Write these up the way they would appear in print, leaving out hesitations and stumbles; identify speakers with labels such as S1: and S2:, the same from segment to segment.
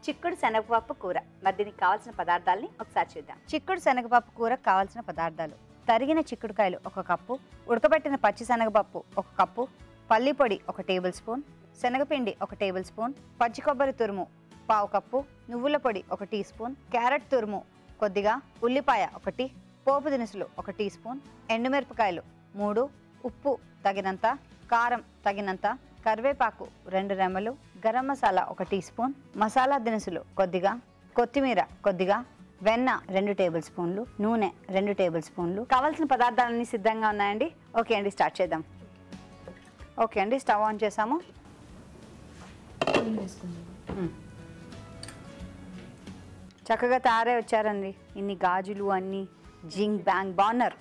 S1: చిక్కుడు శనగపప్పు కూర. మరి దీనికి కావాల్సిన పదార్థాలని ఒకసారి చూద్దాం. చిక్కుడు శనగపప్పు కూరకు కావాల్సిన పదార్థాలు: తరిగిన చిక్కుడుకాయలు 1 కప్పు, ఉడకబెట్టిన పచ్చి శనగపప్పు 1 కప్పు, పల్లి పొడి 1 టేబుల్ స్పూన్, శనగపిండి 1 టేబుల్ స్పూన్, పచ్చి కొబ్బరి తురుము 1/2 కప్పు, నువ్వుల పొడి 1 టీ స్పూన్, క్యారెట్ తురుము కొద్దిగా, ఉల్లిపాయ 1, పోపు దినుసులు 1 టీ స్పూన్, ఎండుమిరపకాయలు 3, ఉప్పు తగినంత, కారం తగినంత, కరివేపాకు 2 రెమ్మలు, గరం మసాలా 1 టీ స్పూన్, మసాలా దినుసులు కొద్దిగా, కొత్తిమీర కొద్దిగా, వెన్న 2 టేబుల్ స్పూన్లు, నూనె 2 టేబుల్ స్పూన్లు. కావాల్సిన పదార్థాలన్నీ సిద్ధంగా ఉన్నాయండి. ఓకే అండి, స్టార్ట్ చేద్దాం. ఓకే అండి, స్టవ్ ఆన్ చేసాము. చక్కగా తయారై వచ్చారండి. ఇన్ని గాజులు అన్ని జింగ్ బ్యాంగ్ బాగున్నారు.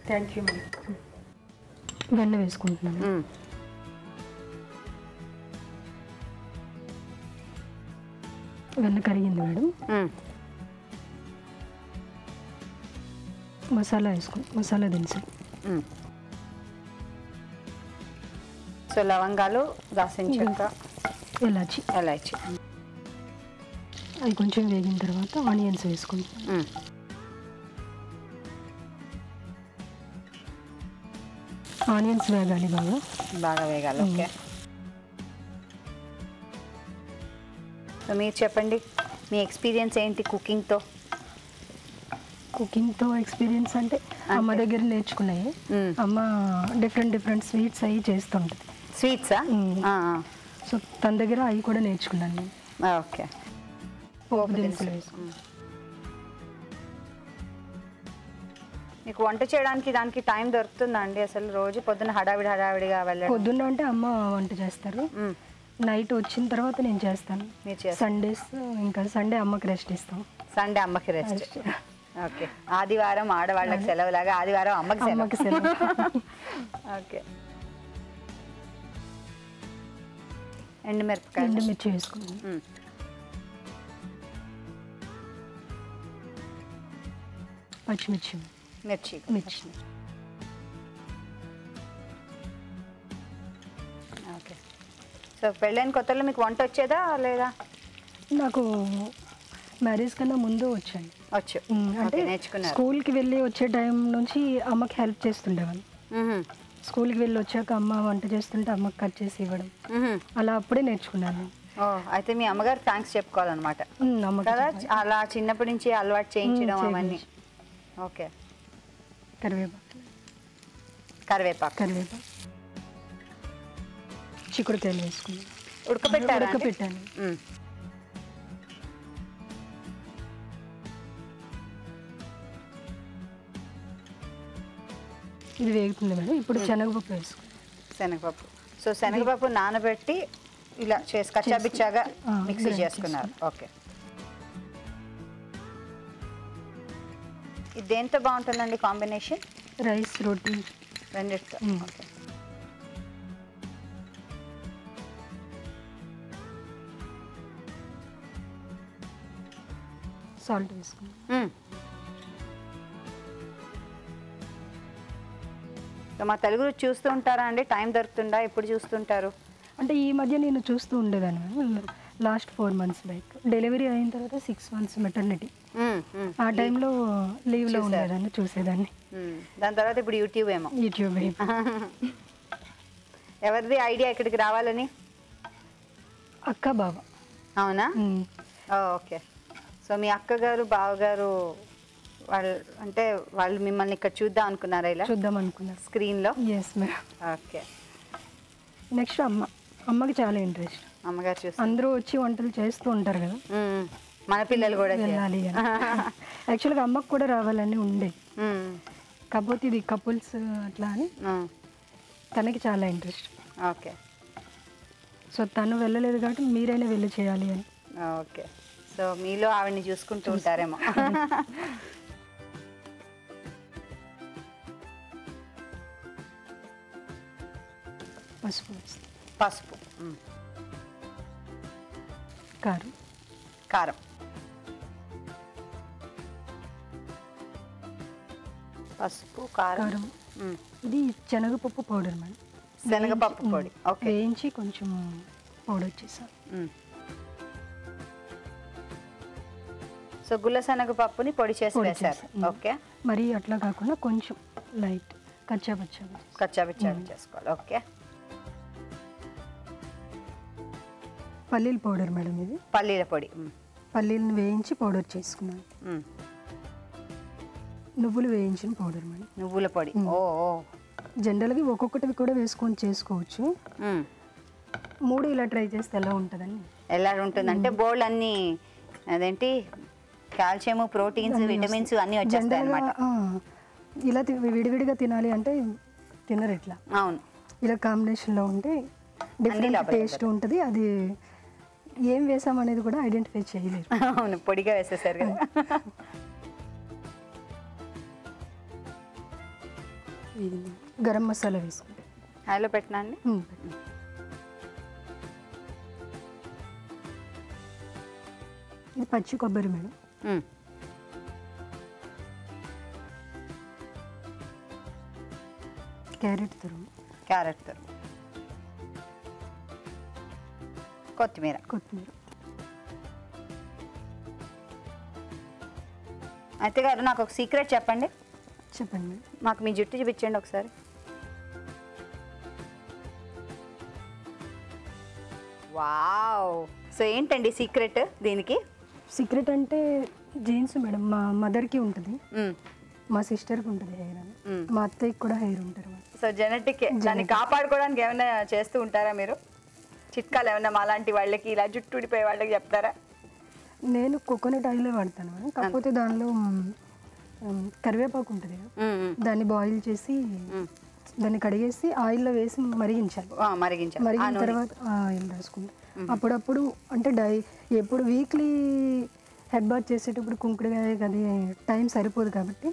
S2: Thank you madam. వెన్న వేసుకుంటున్నాను. వెన్న కరిగింది మేడం. మసాలా మసాలా దినుసులు.
S1: సో లవంగాలు, దాల్చిన చెక్క,
S2: ఎలాచి. అవి కొంచెం వేగిన తర్వాత ఆనియన్స్ వేసుకుంటాం. ఆనియన్స్ వేగాలి, బాగా వేగాలి. ఓకే,
S1: సో మీరు చెప్పండి, మీ ఎక్స్పీరియన్స్ ఏంటి కుకింగ్తో?
S2: కుకింగ్తో ఎక్స్పీరియన్స్ అంటే అమ్మ దగ్గర నేర్చుకున్నాయి. అమ్మ డిఫరెంట్ స్వీట్స్ అవి చేస్తుంటుంది.
S1: స్వీట్సా?
S2: సో తన దగ్గర అవి కూడా నేర్చుకున్నాను నేను.
S1: ఓకే,
S2: పోపు దినుసులు వేసుకున్నాను.
S1: మీకు వంట చేయడానికి దానికి టైం దొరుకుతుందా అండి? అసలు రోజు పొద్దున్న హడావిడిగా వెళ్ళాలి.
S2: పొద్దున్న అంటే అమ్మ వంట చేస్తారు, నైట్ వచ్చిన తర్వాత నేను చేస్తాను. సండేస్ ఇంకా సండే అమ్మకి రెస్ట్ ఇస్తాం.
S1: సండే అమ్మకి రెస్ట్. ఓకే, ఆదివారం ఆడవాళ్ళకి సెలవు లాగా ఆదివారం అమ్మకి సెలవు. ఓకే,
S2: ఎండుమిర్చి వేసుకున్నాను. పచ్చిమిర్చి, మిర్చి.
S1: ఓకే, సో పెళ్ళైన కొత్తలో మీకు వంట వచ్చేదా లేదా?
S2: నాకు మ్యారేజ్ కన్నా ముందు వచ్చాను. అంటే
S1: నేర్చుకున్నాను.
S2: స్కూల్కి వెళ్ళి వచ్చే టైం నుంచి అమ్మకి హెల్ప్ చేస్తుండేవాళ్ళు. స్కూల్కి వెళ్ళి వచ్చాక అమ్మ వంట చేస్తుంటే అమ్మకి కట్ చేసి ఇవ్వడం, అలా అప్పుడే నేర్చుకున్నాను.
S1: అయితే మీ అమ్మగారు థ్యాంక్స్ చెప్పుకోవాలన్నమాట కదా, అలా చిన్నప్పటి నుంచి అలవాటు చేయించడం అవన్నీ. ఓకే, కరివేపాకు,
S2: చిక్కుడుకాయలు వేసుకున్నాను.
S1: ఉడకపెట్టాను.
S2: ఇది వేగుతుంది మేడం. ఇప్పుడు శనగపప్పు వేసుకున్నాను.
S1: శనగపప్పు. సో శనగపప్పు నానబెట్టి ఇలా చేసి కచ్చాబిచ్చాగా మిక్సీ చేసుకున్నారు. ఓకే, ఇది దేంతో బాగుంటుందండి కాంబినేషన్?
S2: రైస్, రోటీ
S1: రెండిటితో. ఓకే,
S2: సాల్ట్ వేసుకున్నాం.
S1: మా తెలుగు చూస్తూ ఉంటారా అండి? టైం దొరుకుతుందా? ఎప్పుడు చూస్తుంటారు?
S2: అంటే ఈ మధ్య నేను చూస్తూ ఉండేదాన్ని. లాస్ట్ 4 months బ్యాక్ డెలివరీ అయిన తర్వాత 6 months మెటర్నిటీ. ఆ టైంలో లీవ్లో ఉండేదాన్ని, చూసేదాన్ని.
S1: దాని తర్వాత ఇప్పుడు యూట్యూబ్. ఎవరిది ఐడియా ఇక్కడికి రావాలని?
S2: అక్క, బావ.
S1: అవునా? ఓకే, సో మీ అక్కగారు బావగారు వాళ్ళు మిమ్మల్ని ఇక్కడ చూద్దాం అనుకున్నారా? ఇలా
S2: చూద్దాం అనుకున్నారు
S1: స్క్రీన్లో.
S2: Yes madam.
S1: ఓకే,
S2: నెక్స్ట్ అమ్మకి చాలా ఇంట్రెస్ట్.
S1: అమ్మగారు చూసి
S2: అందరూ వచ్చి వంటలు చేస్తూ ఉంటారు కదా,
S1: మన పిల్లలు కూడా
S2: వెళ్ళాలి. యాక్చువల్గా అమ్మకు కూడా రావాలని ఉండే, కాకపోతే ఇది కపుల్స్ అట్లా అని తనకి చాలా ఇంట్రెస్ట్.
S1: ఓకే,
S2: సో తను వెళ్ళలేదు కాబట్టి మీరైనా వెళ్ళి చేయాలి అని.
S1: ఓకే, సో మీలో ఆవిడని చూసుకుంటూ ఉంటారేమో. పసుపు, కారం, పసుపు, కారం.
S2: ఇది శనగపప్పు పౌడర్ మేడం.
S1: శనగపప్పు పొడి. ఓకే,
S2: వేయించి కొంచెం పౌడర్ చేసాను.
S1: సో గుల్ల శనగపప్పుని పొడి చేసి
S2: పొడి
S1: వేశారు.
S2: చేసి,
S1: ఓకే.
S2: మరి అట్లా కాకుండా కొంచెం లైట్ కచ్చాపచ్చాగా
S1: కచ్చాపిచ్చాగా చేసుకోవాలి. ఓకే.
S2: పల్లీల పౌడర్ మేడం ఇది.
S1: పల్లీల పొడి.
S2: పల్లీలను వేయించి పౌడర్ చేసుకున్నాను. నువ్వులు వేయించిన పౌడర్ మేడం.
S1: నువ్వుల పొడి. ఓ
S2: జనరల్గా ఒక్కొక్కటివి కూడా వేసుకొని చేసుకోవచ్చు. 3 ఇలా ట్రై చేస్తే ఎలా ఉంటుందని.
S1: ఎలా ఉంటుందంటే బోల్డ్ అన్ని అదేంటి కాల్షియం, ప్రోటీన్స్, విటమిన్స్ అన్నీ వచ్చేస్తాయి అన్నమాట.
S2: ఇలా విడివిడిగా తినాలి అంటే తినరు ఇట్లా.
S1: అవును.
S2: ఇలా కాంబినేషన్లో ఉంటే డిఫరెంట్ టేస్ట్ ఉంటుంది. అది ఏం వేసామనేది కూడా ఐడెంటిఫై చేయలేరు.
S1: అవును, పొడిగా వేసేసారు కదా.
S2: గరం మసాలా వేసుకుంటాం.
S1: హైలో పెట్టినా అండి.
S2: ఇది పచ్చి కొబ్బరి మేడం. క్యారెట్ తురుము.
S1: క్యారెట్ తురుము. కొత్తిమీర. అయితే గారు నాకు ఒక సీక్రెట్ చెప్పండి.
S2: చెప్పండి మేడం.
S1: మాకు మీ జుట్టు చూపించండి ఒకసారి. వావ్. సో ఏంటండి సీక్రెట్ దీనికి?
S2: సీక్రెట్ అంటే జీన్స్ మేడం. మా మదర్కి ఉంటుంది, మా సిస్టర్కి ఉంటుంది హెయిర్ అని, మా అత్తయ్యకి కూడా హెయిర్ ఉంటారు.
S1: So genetic. దాన్ని కాపాడుకోవడానికి ఏమైనా చేస్తూ ఉంటారా మీరు? చిట్కాలు ఏమైనా మాలాంటి వాళ్ళకి, ఇలా జుట్టు ఊడిపోయే వాళ్ళకి చెప్తారా?
S2: నేను కోకోనట్ ఆయిలే వాడతాను మేడం. కాకపోతే దానిలో కరివేపాకు ఉంటుంది కదా, దాన్ని బాయిల్ చేసి దాన్ని కడిగేసి ఆయిల్లో వేసి మరిగించాలి. మరిగిన తర్వాత ఆయిల్ రాసుకుంటాం. అప్పుడప్పుడు అంటే ఎప్పుడు వీక్లీ హెడ్ బాత్ చేసేటప్పుడు కుంకుడుకాయ అది టైం సరిపోదు కాబట్టి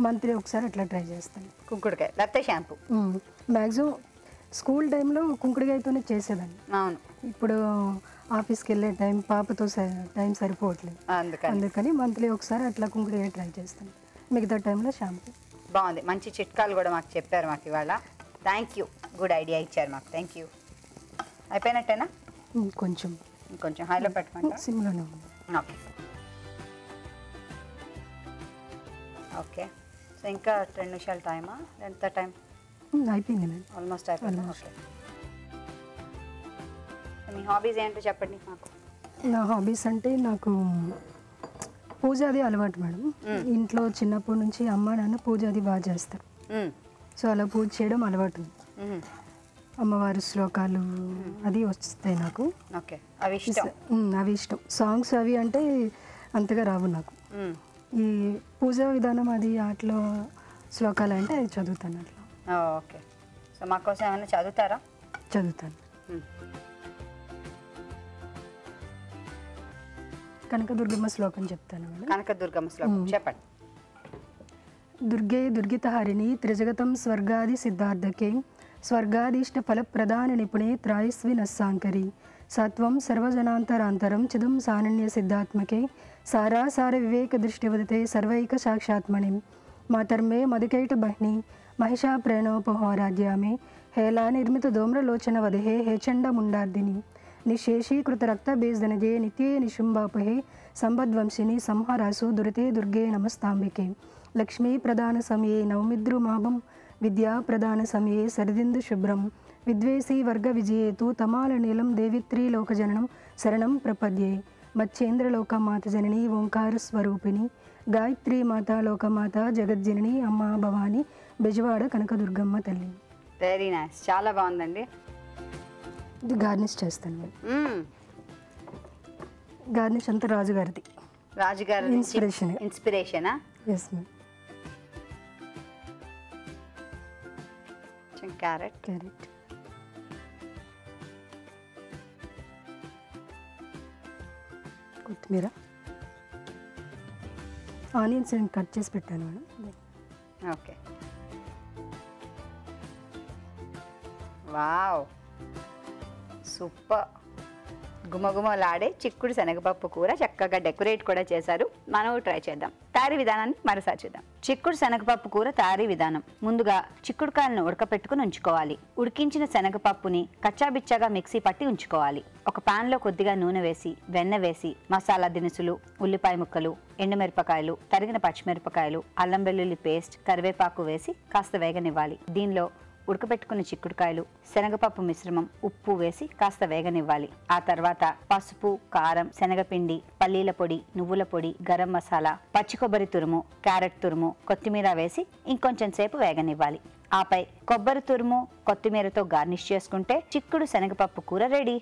S2: మంత్లీ ఒకసారి అట్లా ట్రై చేస్తాను.
S1: కుంకుడుకాయ లేకపోతే షాంపూ.
S2: మ్యాక్సిమం స్కూల్ టైంలో కుంకుడుకాయతోనే చేసేదాన్ని.
S1: అవును.
S2: ఇప్పుడు ఆఫీస్కి వెళ్ళే టైం, పాపతో టైం సరిపోవట్లేదు, అందుకని మంత్లీ ఒకసారి అట్లా కుంకుడుకాయ ట్రై చేస్తాను. మిగతా టైంలో షాంపూ.
S1: బాగుంది. మంచి చిట్కాలు కూడా మాకు చెప్పారు మాకు ఇవాళ. Thank you. గుడ్ ఐడియా ఇచ్చారు మాకు. Thank you. అయిపోయినట్టేనా?
S2: కొంచెం
S1: హైలో పెట్టుకుంటా.
S2: సిమ్లోనే ఉంది.
S1: ఓకే. ఓకే. సో ఇంకా 2 నిమిషాలు టైమా? ఎంత టైం
S2: అయిపోయింది మేడం?
S1: ఆల్మోస్ట్ అయిపోయింది. ఓకే. మీ హాబీస్ ఏంటో చెప్పండి మాకు.
S2: నా హాబీస్ అంటే నాకు పూజ అది అలవాటు మేడం. ఇంట్లో చిన్నప్పటి నుంచి అమ్మ నాన్న పూజ అది బాగా చేస్తారు. సో అలా పూజ చేయడం అలవాటు. అమ్మవారి శ్లోకాలు అది వస్తాయి నాకు. అవి ఇష్టం. సాంగ్స్ అవి అంటే అంతగా రావు నాకు. ఈ పూజా విధానం అది వాటిలో శ్లోకాలు అంటే అది చదువుతాను అట్లా.
S1: ఓకే. సో మా కోసం ఏమైనా చదువుతారా?
S2: చదువుతాను. కనకదుర్గమ్మ శ్లోకం చెప్తాను మేడం.
S1: కనకదుర్గమ్మ శ్లోకం చెప్పండి.
S2: దుర్గే దుర్గితహారిణి త్రిజగతం స్వర్గాది సిద్ధార్థకే స్వర్గాదీష్ట ఫలప్రదాన నిపుణే త్రాయస్వి నస్సాంకరి సత్వం సర్వజనాంతరాంతరం చిదం సానన్య సిద్ధాత్మకే సారాసార వివేక దృష్టివదతే సర్వైక సాక్షాత్మణి మాతర్మే మధుకైట బహ్ని మహిషా ప్రేణోపహారాధ్యామే హేలా నిర్మిత ధూమ్రలోచన వధే హేచండ ముండార్దిని నిశేషీకృత రక్తబేజనజే నిత్యే నిశుంబాపహే సంపద్వంశిని సంహారాసు దురితే దుర్గే నమస్తాంబికే లక్ష్మీ ప్రధాన సమయే నవమిద్రుమాభం విద్యా ప్రధాన సమయే సరిదిందు శుభ్రం విద్వేషీ వర్గ విజయేతు తమాల నీలం దేవిత్రీ లోకజననం శరణం ప్రపద్యే మచ్చేంద్రలోకమాత జనని ఓంకార స్వరూపిణి గాయత్రీ మాత లోకమాత జగజ్జనని అమ్మ భవాని బెజవాడ కనకదుర్గమ్మ తల్లి.
S1: Very nice. చాలా బాగుందండి.
S2: ఇది గార్నిష్ చేస్తాను. గార్నిష్ అంతా రాజుగారిది.
S1: రాజుగారి ఇన్స్పిరేషనా?
S2: Yes ma'am.
S1: క్యారెట్
S2: కొత్తిమీర ఆనియన్స్ కట్ చేసి పెట్టాను మేడం.
S1: ఓకే. Wow, super. గుమగుమలాడే చిక్కుడు శనగపప్పు కూర చక్కగా డెకరేట్ కూడా చేశారు. మనం ట్రై చేద్దాం. తయారీ విధానాన్ని మరోసారి చూద్దాం. చిక్కుడు శనగపప్పు కూర తయారీ విధానం. ముందుగా చిక్కుడుకాయలను ఉడకపెట్టుకుని ఉంచుకోవాలి. ఉడికించిన శనగపప్పుని కచ్చాబిచ్చాగా మిక్సీ పట్టి ఉంచుకోవాలి. ఒక పాన్ లో కొద్దిగా నూనె వేసి, వెన్న వేసి, మసాలా దినుసులు, ఉల్లిపాయ ముక్కలు, ఎండుమిరపకాయలు, తరిగిన పచ్చిమిరపకాయలు, అల్లం వెల్లుల్లి పేస్ట్, కరివేపాకు వేసి కాస్త వేగనివ్వాలి. దీనిలో ఉడకబెట్టుకున్న చిక్కుడుకాయలు, శనగపప్పు మిశ్రమం, ఉప్పు వేసి కాస్త వేగనివ్వాలి. ఆ తర్వాత పసుపు, కారం, శనగపిండి, పల్లీల పొడి, నువ్వుల పొడి, గరం మసాలా, పచ్చి కొబ్బరి తురుము, క్యారెట్ తురుము, కొత్తిమీర వేసి ఇంకొంచెం సేపు వేగనివ్వాలి. ఆపై కొబ్బరి తురుము, కొత్తిమీరతో గార్నిష్ చేసుకుంటే చిక్కుడు శనగపప్పు కూర రెడీ.